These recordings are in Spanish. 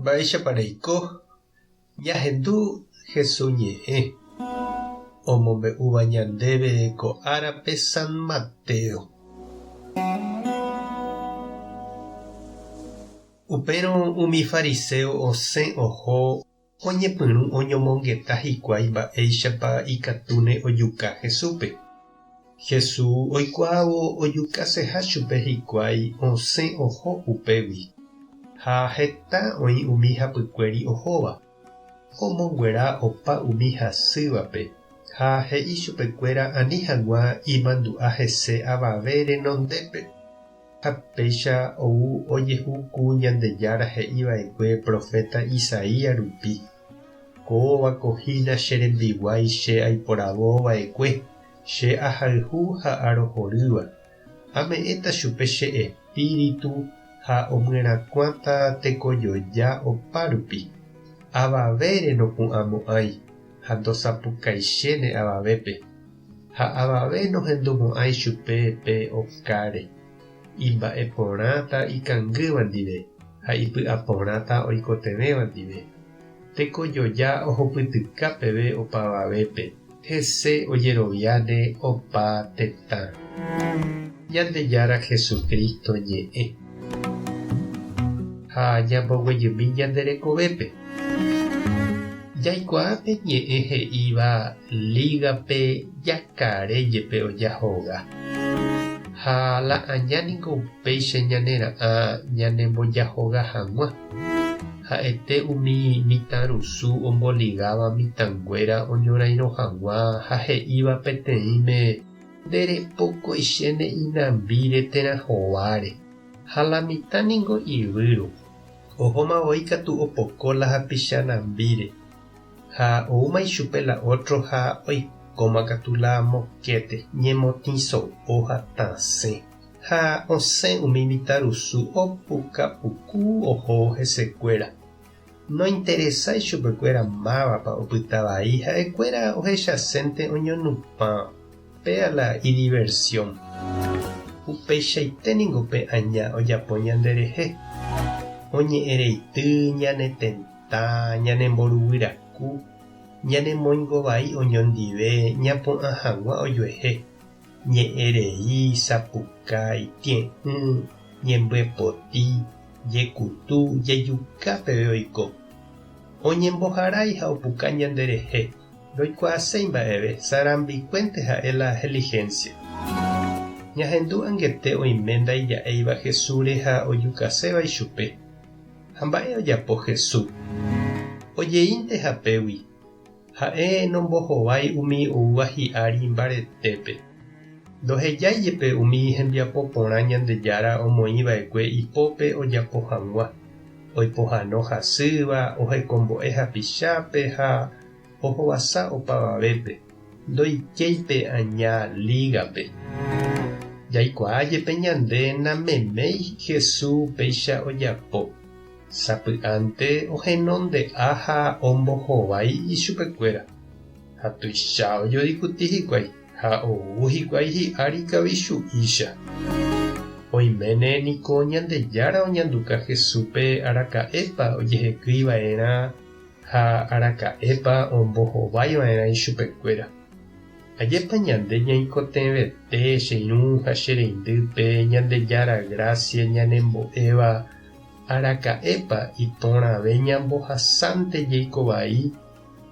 Mba'éichapareiko ñahendu Jesús ñe'ẽ omombe'úva ñandéve ko árape San Mateo. Upérõ umi fariseo osẽ oho oñepyrũ oñomongeta hikuái mba'éichapa ikatúne ojuka Jesúspe. Jesús oikuaávo ojukaseha chupe hikuái osẽ oho upégui. Ha heta oĩ umi hapykuéri ohóva. Omonguera opa umi hasývape ha he'i chupekuéra ani hag̃ua imandu'a hese avave renondépe. Ha péicha ou ojehuku Ñandejára he'iva'ekue profeta Isaías rupi. Kóvakohína che rembiguái che aiporavóva'ekue, che ahayhu ha arohorýva. Ame'ẽta chupe che espíritu ha omyrakuãta tekojoja opárupi. Avavére nopu'ãmo'ãi ha ndosapukãichéne avavépe. Ha avave nohendumo'ãi chupe pe okáre. Imba'eporãta ikangýva ndive ha ipy'aporãta oikotevẽva ndive. Tekojoja ohopytyka peve opa avavépe. Hese ojeroviáne opa tetã. Ñandejára Jesucristo ñe'ẽ. Ha ñamboguejymi ñanderekovépe. Jaikuaápe ñe'ẽ he'íva lígape jakaréjepe ojahóga. Ha la'añániko upéicha ñanera'ã ñanembojahóga hag̃ua. Ha'ete umi mitãrusu omboligáva mitãnguéra oñorairõ hag̃ua ha he'íva peteĩme nderepokõichéne inambíre térã hováre. Ha la mitã niko ivýru. Ohómavoi katu opokóla ha pichanambíre. Ha oúma ichupe la otro ha oikóma katu la moquete ñemotĩso'o ha tasẽ. Ha osẽ umi mitãrusu opukapuku oho hesekuéra. Nointeresa ichupekuéra mávapa opytavai ha'ekuéra ohechasẽnte oñonupã pe a la idiversión. Upeichaiténiko pe aña ojapo ñanderehe. Oñe'ẽreity ñanetentã ñanemboruguiraku ñanemoingovai oñondive ñapu'ã hag̃ua ojuehe. Ñe'ẽrei, sapuka, itie'ỹ, ñembyepoti, jekutu, jejuka peve oiko. Oñemboharai ha opuka ñanderehe. Roikuaaséi mba'eve, sarambikuénte ha'e la diligencia. Ñahendu angete oime ndaija'éiva Jesúsre ha ojukaséva ichupe. Ha mba'e ojapo Jesús. Ojeínte hapégui. Ha'e nombohovái umi ouva hi'ári mbaretépe. Ndohejáijepe umi hembiapoporã Ñandejára omoĩva'ekue ipópe ojapo hag̃ua. Oipohãno hasýva, ohekombo'e hapichápe ha ohovasa opavavépe. Ndoikéipe aña lígape. Jaikuaajepe ñande nameméi Jesús péicha ojapo. Sapy'ánte ohenonde'a ha ombohovái ichupekuéra. Ha tuicha ojodikuti hikuái ha ou hikuái hi'ári kavichu'ícha. Oiméne niko Ñandejára oñanduka Jesúspe araka'épa ojehekýiva'erã ha araka'épa ombohovaiva'erã ichupekuéra. Ajépa ñande ñaikotevete che irũ ha che reindýpe Ñandejára Gracia ñanembo'éva araka'épa iporãve ñambohasánte jeikovai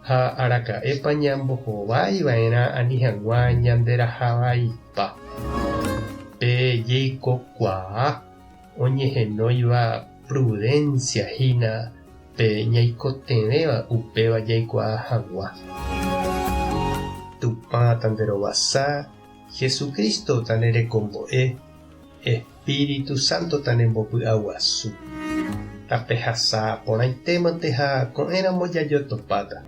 ha araka'épa ñambohovaiva'erã ani hag̃ua ñanderahavaipa. Pe jeikokuaa oñehenóiva prudencia hína pe ñaikotevẽva upéva jaikuaa hag̃ua. Tupã tanderovasa, Jesucristo tanerekombo'e, Espíritu Santo tanembopy'aguasu. Tapehasa porãitémante ha ko'ẽramo jajotopáta.